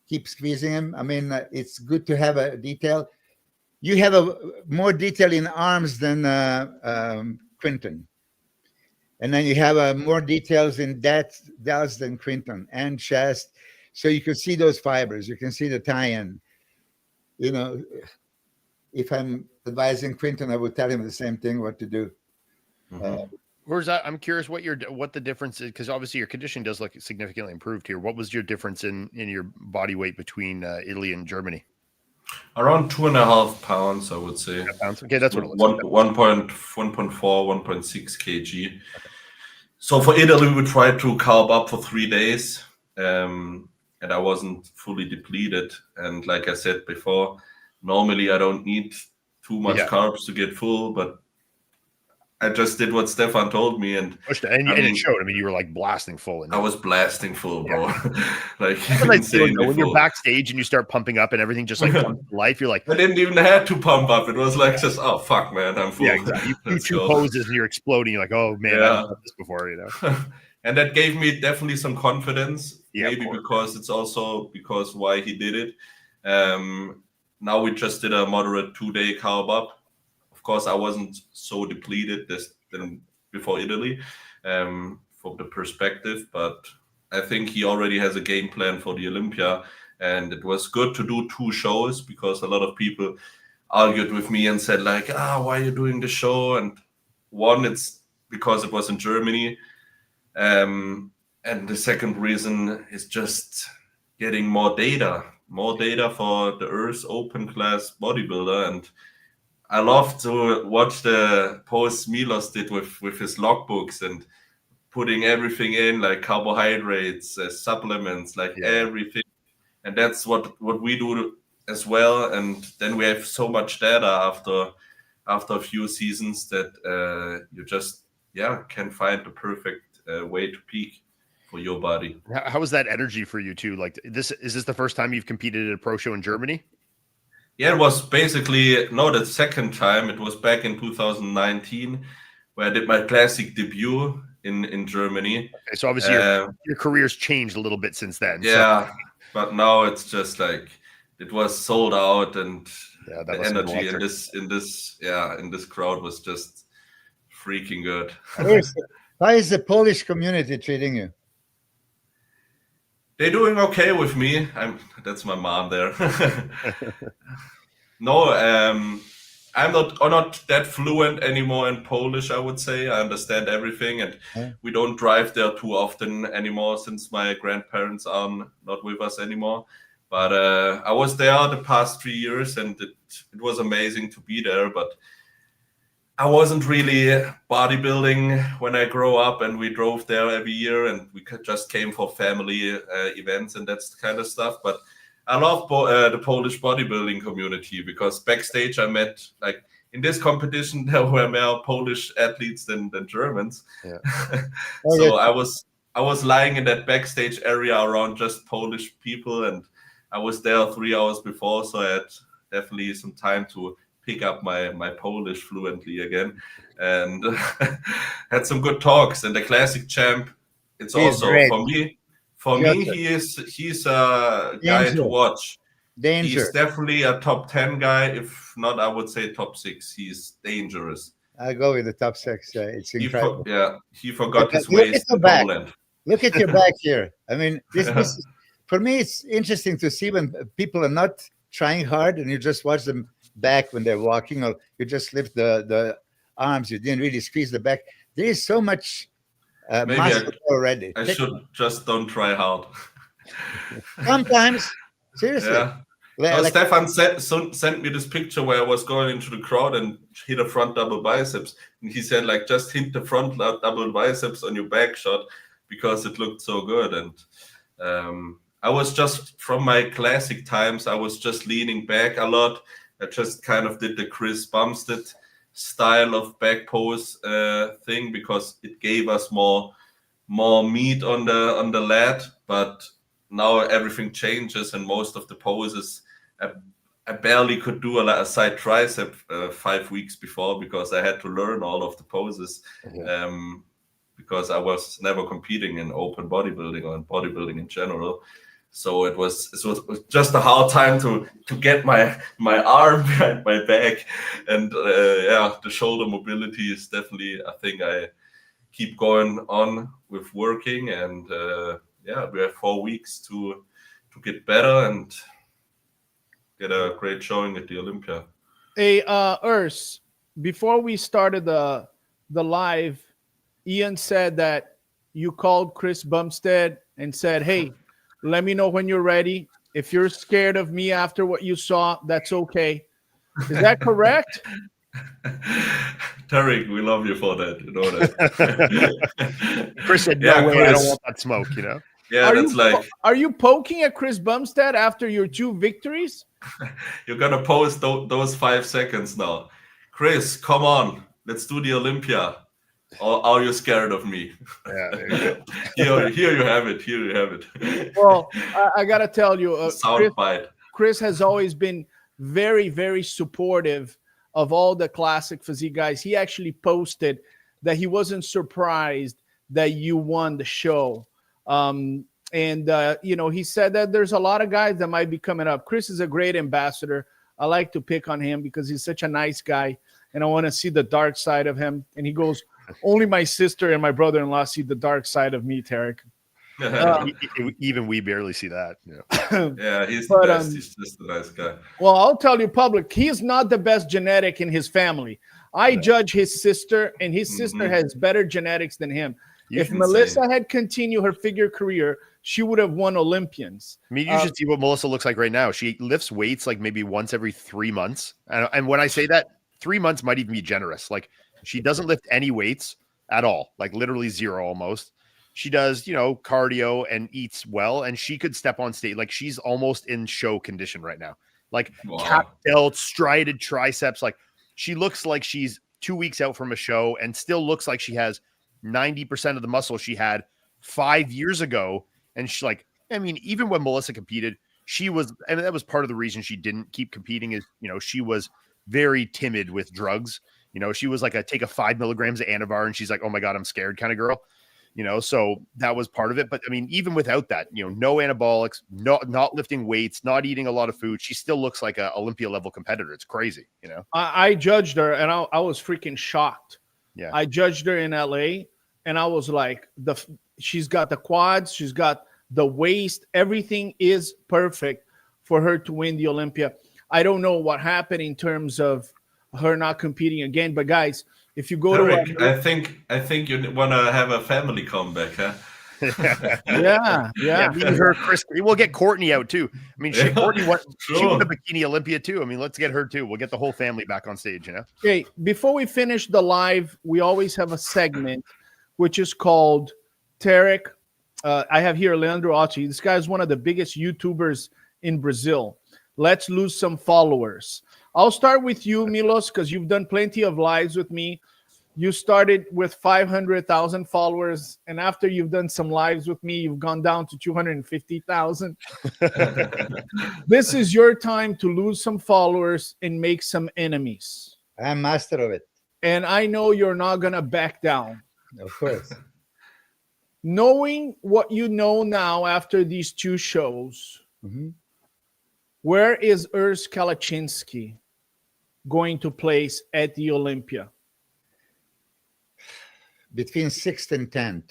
D: keep squeezing them. I mean, it's good to have a detail. You have a more detail in arms than Quinton. And then you have more details in delts than Quinton and chest. So you can see those fibers. You can see the tie-in. If I'm advising Quinton, I would tell him the same thing, what to do.
C: Where's that? I'm curious what the difference is, because obviously your conditioning does look significantly improved here. What was your difference in your body weight between Italy and Germany?
B: Around 2.5 pounds, I would say.
C: Okay, that's what it looks like.
B: 1.4, 1.6 kg. Okay. So for Italy, we tried to carb up for 3 days, and I wasn't fully depleted. And like I said before, normally I don't need too much carbs to get full, but I just did what Stefan told me, and
C: it showed. I mean, you were like blasting full.
B: I was blasting full, bro.
C: Like when you're backstage and you start pumping up and everything just like comes to life, you're like,
B: I didn't even have to pump up. It was like just, oh fuck, man, I'm full.
C: Yeah, exactly. You do two poses and you're exploding. You're like, oh man, I've done this before,
B: And that gave me definitely some confidence.
C: Yeah,
B: maybe because it's also because why he did it. Now we just did a moderate 2-day carb up. Of course, I wasn't so depleted than before Italy, from the perspective, but I think he already has a game plan for the Olympia, and it was good to do 2 shows because a lot of people argued with me and said like, why are you doing the show? And one, it's because it was in Germany, and the second reason is just getting more data for the Earth Open class bodybuilder. And I love to watch the posts Milos did with his logbooks and putting everything in, like carbohydrates, supplements, everything. And that's what we do as well. And then we have so much data after a few seasons that you just can find the perfect way to peak for your body.
C: How was that energy for you too? Like is this the first time you've competed at a pro show in Germany?
B: Yeah, it was basically, the second time. It was back in 2019 where I did my classic debut in Germany.
C: Okay, so obviously your career's changed a little bit since then.
B: Yeah, but now it's just like, it was sold out and
C: Yeah, that
B: The
C: must have been
B: energy in
C: electric.
B: in this crowd was just freaking good.
D: How is the Polish community treating you?
B: They're doing okay with me. That's my mom there. No, I'm not that fluent anymore in Polish, I would say. I understand everything, and
D: Huh?
B: we don't drive there too often anymore since my grandparents are not with us anymore. But I was there the past 3 years, and it was amazing to be there. But I wasn't really bodybuilding when I grew up, and we drove there every year, and we just came for family events and that's kind of stuff. But I love the Polish bodybuilding community because backstage I met, like, in this competition there were more Polish athletes than Germans.
C: Yeah.
B: So I was lying in that backstage area around just Polish people, and I was there 3 hours before, so I had definitely some time to pick up my Polish fluently again, and had some good talks. And the classic champ, it's
D: He's
B: also
D: great.
B: for me
D: Piotr.
B: he's a guy to
D: Danger.
B: watch.
D: Danger.
B: He's definitely a top 10 guy, if not I would say top 6. He's dangerous.
D: I go with the top 6. It's incredible.
B: He forgot
D: But
B: his
D: look
B: waist
D: at the
B: in
D: back.
B: Poland.
D: Look at your back here. I mean, this is, for me, it's interesting to see when people are not trying hard and you just watch them back when they're walking, or you just lift the arms. You didn't really squeeze the back. There is so much muscle already.
B: I should just don't try hard.
D: Sometimes, seriously.
B: Yeah. No, Stefan sent me this picture where I was going into the crowd and hit a front double biceps. And he said, like, just hit the front double biceps on your back shot because it looked so good. And I was just, from my classic times, I was just leaning back a lot. I just kind of did the Chris Bumstead style of back pose thing because it gave us more meat on the lat. But now everything changes, and most of the poses I barely could do a side tricep 5 weeks before because I had to learn all of the poses. Because I was never competing in open bodybuilding or in bodybuilding in general. So it was just a hard time to get my arm behind my back. And the shoulder mobility is definitely a thing I keep going on with working. And we have 4 weeks to get better and get a great showing at the Olympia.
A: Hey, Urs, before we started the live, Ian said that you called Chris Bumstead and said, "Hey, let me know when you're ready. If you're scared of me after what you saw, that's okay." Is that correct?
B: Tarek, we love you for that. You know that.
C: Chris said, "No way, Chris, I don't want that smoke." You know.
B: Yeah,
A: Are you poking at Chris Bumstead after your 2 victories?
B: You're gonna post those 5 seconds now, Chris. Come on, let's do the Olympia. Or are you scared of me?
C: Yeah, there you
B: go. Here you have it. Here you have it.
A: Well, I gotta tell you, Chris has always been very, very supportive of all the classic physique guys. He actually posted that he wasn't surprised that you won the show. He said that there's a lot of guys that might be coming up. Chris is a great ambassador. I like to pick on him because he's such a nice guy, and I want to see the dark side of him. And he goes, "Only my sister and my brother-in-law see the dark side of me, Tarek."
C: Even we barely see that.
B: Yeah, he's the best. He's just a nice guy.
A: Well, I'll tell you, public, he's not the best genetic in his family. I judge his sister, and his sister has better genetics than him. If Melissa had continued her figure career, she would have won Olympians.
C: I mean, you should see what Melissa looks like right now. She lifts weights like maybe once every 3 months. And when I say that, 3 months might even be generous. Like, she doesn't lift any weights at all, like literally zero almost. She does, cardio and eats well, and she could step on stage. Like, she's almost in show condition right now. Like, cap delts, strided triceps. Like, she looks like she's 2 weeks out from a show and still looks like she has 90% of the muscle she had 5 years ago. And she's like, I mean, even when Melissa competed, she was, and that was part of the reason she didn't keep competing is, she was very timid with drugs. She was like take a 5 milligrams of Anavar and she's like, "Oh my God, I'm scared" kind of girl. you know, so that was part of it. But I mean, even without that, you know, no anabolics, not lifting weights, not eating a lot of food, she still looks like a Olympia level competitor. It's crazy, you know.
A: I judged her, and I was freaking shocked.
C: Yeah,
A: I judged her in LA, and I was like, she's got the quads, she's got the waist, everything is perfect for her to win the Olympia. I don't know what happened in terms of her not competing again, but guys, if you go
B: Eric,
A: to,
B: I think you want to have a family comeback, huh?
A: yeah.
C: me and her, Chris, we'll get Courtney out too. I mean, Courtney won
B: Sure.
C: the Bikini Olympia too. I mean, let's get her too. We'll get the whole family back on stage, you know.
A: Okay, before we finish the live, we always have a segment which is called Tarek. I have here Leandro Otti. This guy is one of the biggest YouTubers in Brazil. Let's lose some followers. I'll start with you, Milos, because you've done plenty of lives with me. You started with 500,000 followers, and after you've done some lives with me, you've gone down to 250,000. This is your time to lose some followers and make some enemies.
D: I'm master of it.
A: And I know you're not going to back down.
D: Of course.
A: Knowing what you know now after these two shows,
D: Mm-hmm.
A: where is Urs Kalaczynski going to place at the Olympia?
D: Between 6th and 10th.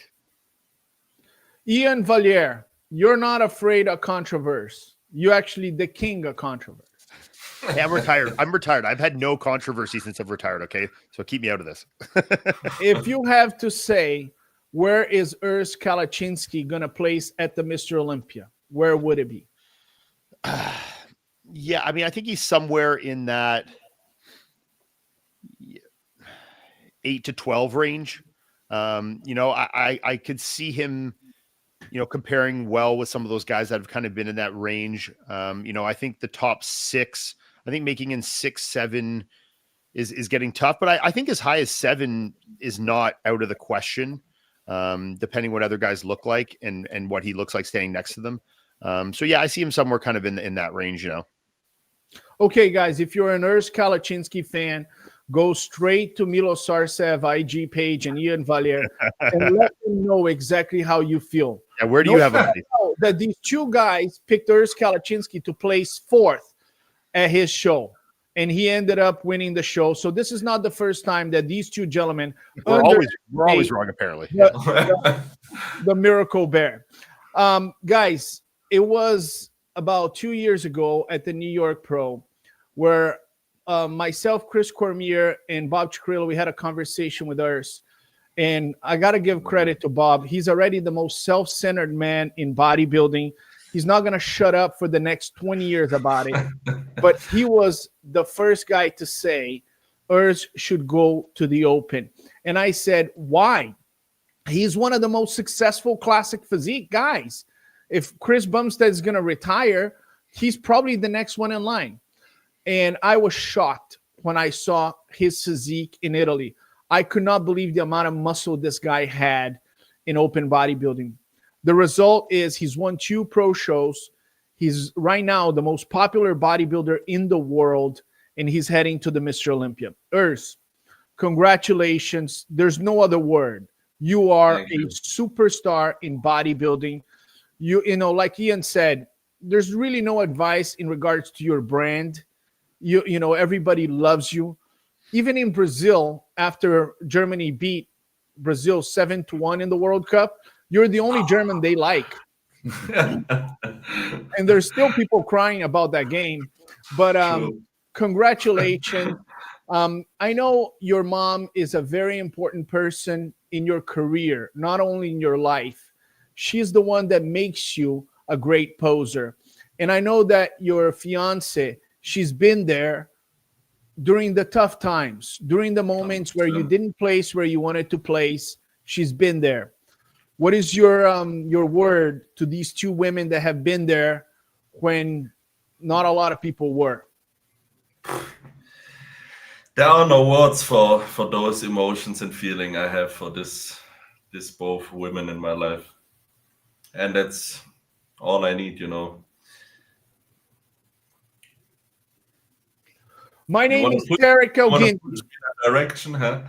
A: Ian Valier, you're not afraid of controversy. You're actually the king of controversy.
C: Hey, I'm retired. I've had no controversy since I've retired. Okay, so keep me out of this.
A: If you have to say, where is Urs Kalaczynski going to place at the Mr. Olympia? Where would it be?
C: Yeah, I mean, I think he's somewhere in that 8 to 12 range. You know, I could see him, you know, comparing well with some of those guys that have kind of been in that range. You know, I think the top 6, I think making in 6, 7 is getting tough, but I think as high as 7 is not out of the question, depending what other guys look like and what he looks like standing next to them. So yeah, I see him somewhere kind of in that range, you know.
A: Okay, guys, if you're an Urs Kalaczynski fan, go straight to Milos Sarcev IG page and Ian Valier and let them know exactly how you feel.
C: Yeah, where do you have him?
A: That these two guys picked Urs Kalaczynski to place 4th at his show, and he ended up winning the show. So this is not the first time that these two gentlemen
C: We're always wrong, apparently.
A: the Miracle Bear. Guys, it was about 2 years ago at the New York Pro where myself, Chris Cormier, and Bob Chikrillo, we had a conversation with Urs. And I got to give credit to Bob. He's already the most self-centered man in bodybuilding. He's not going to shut up for the next 20 years about it. But he was the first guy to say Urs should go to the Open. And I said, why? He's one of the most successful classic physique guys. If Chris Bumstead is going to retire, he's probably the next one in line. And I was shocked when I saw his physique in Italy. I could not believe the amount of muscle this guy had in open bodybuilding. The result is he's won 2 pro shows. He's right now the most popular bodybuilder in the world, and he's heading to the Mr. Olympia. Urs, congratulations. There's no other word. You are a superstar in bodybuilding. You know, like Ian said, there's really no advice in regards to your brand. You know, everybody loves you. Even in Brazil, after Germany beat Brazil 7-1 in the World Cup, you're the only German they like. And there's still people crying about that game. But congratulations. I know your mom is a very important person in your career, not only in your life. She's the one that makes you a great poser. And I know that your fiance, she's been there during the tough times, during the moments where you didn't place where you wanted to place. She's been there. What is your word to these 2 women that have been there when not a lot of people were?
B: There are no words for those emotions and feeling I have for this both women in my life. And that's all I need, you know.
A: My name is Tarek Elgin.
B: Direction, huh?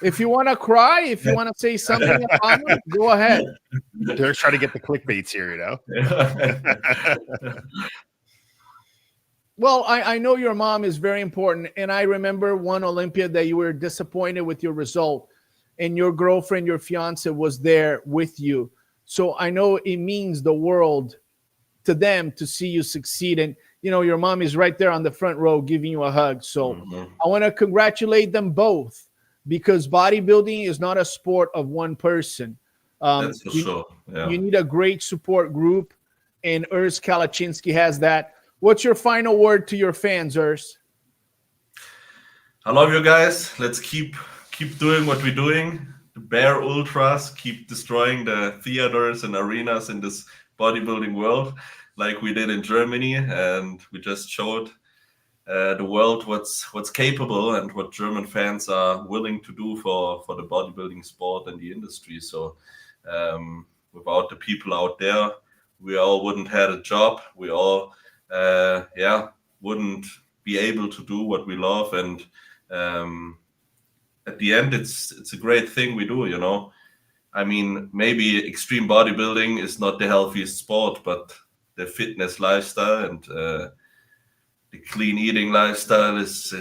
A: If you want to cry, if you want to say something about it, go ahead.
C: They're trying to get the clickbaits here, you know.
A: Well, I know your mom is very important, and I remember one Olympia that you were disappointed with your result, and your girlfriend, your fiance, was there with you. So I know it means the world to them to see you succeed. And, you know, your mom is right there on the front row giving you a hug. So I want to congratulate them both, because bodybuilding is not a sport of one person.
B: That's for sure. Yeah.
A: You need a great support group, and Urs Kalaczynski has that. What's your final word to your fans, Urs?
B: I love you guys. Let's keep doing what we're doing. The Bear Ultras, keep destroying the theaters and arenas in this bodybuilding world, like we did in Germany, and we just showed the world what's capable and what German fans are willing to do for the bodybuilding sport and the industry. So without the people out there, we all wouldn't have a job. We all wouldn't be able to do what we love. And at the end, it's a great thing we do, you know. I mean, maybe extreme bodybuilding is not the healthiest sport, but the fitness lifestyle and the clean eating lifestyle is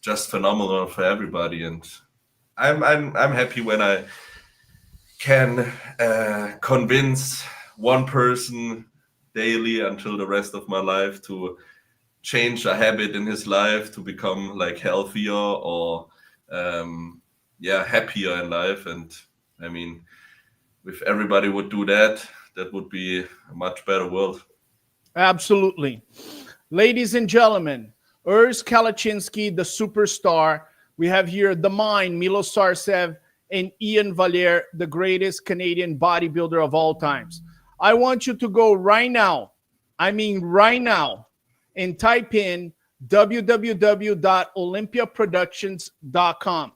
B: just phenomenal for everybody. And I'm happy when I can convince one person daily until the rest of my life to change a habit in his life to become like healthier or happier in life. And I mean, if everybody would do that, that would be a much better world.
A: Absolutely. Ladies and gentlemen, Urs Kalaczynski, the superstar. We have here the Mind, Milo Sarcev, and Ian Valliere, the greatest Canadian bodybuilder of all times. I want you to go right now, and type in www.olympiaproductions.com.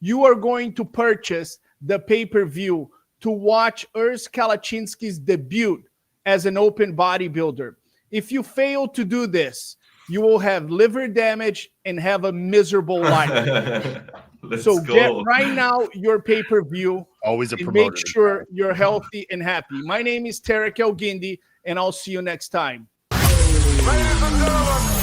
A: You are going to purchase the pay-per-view to watch Urs Kalaczynski's debut as an open bodybuilder. If you fail to do this, you will have liver damage and have a miserable life. So get right now your pay-per-view.
C: Always a
A: and
C: promoter.
A: make sure you're healthy and happy. My name is Tarek El Guindy, and I'll see you next time.
E: Ladies and gentlemen,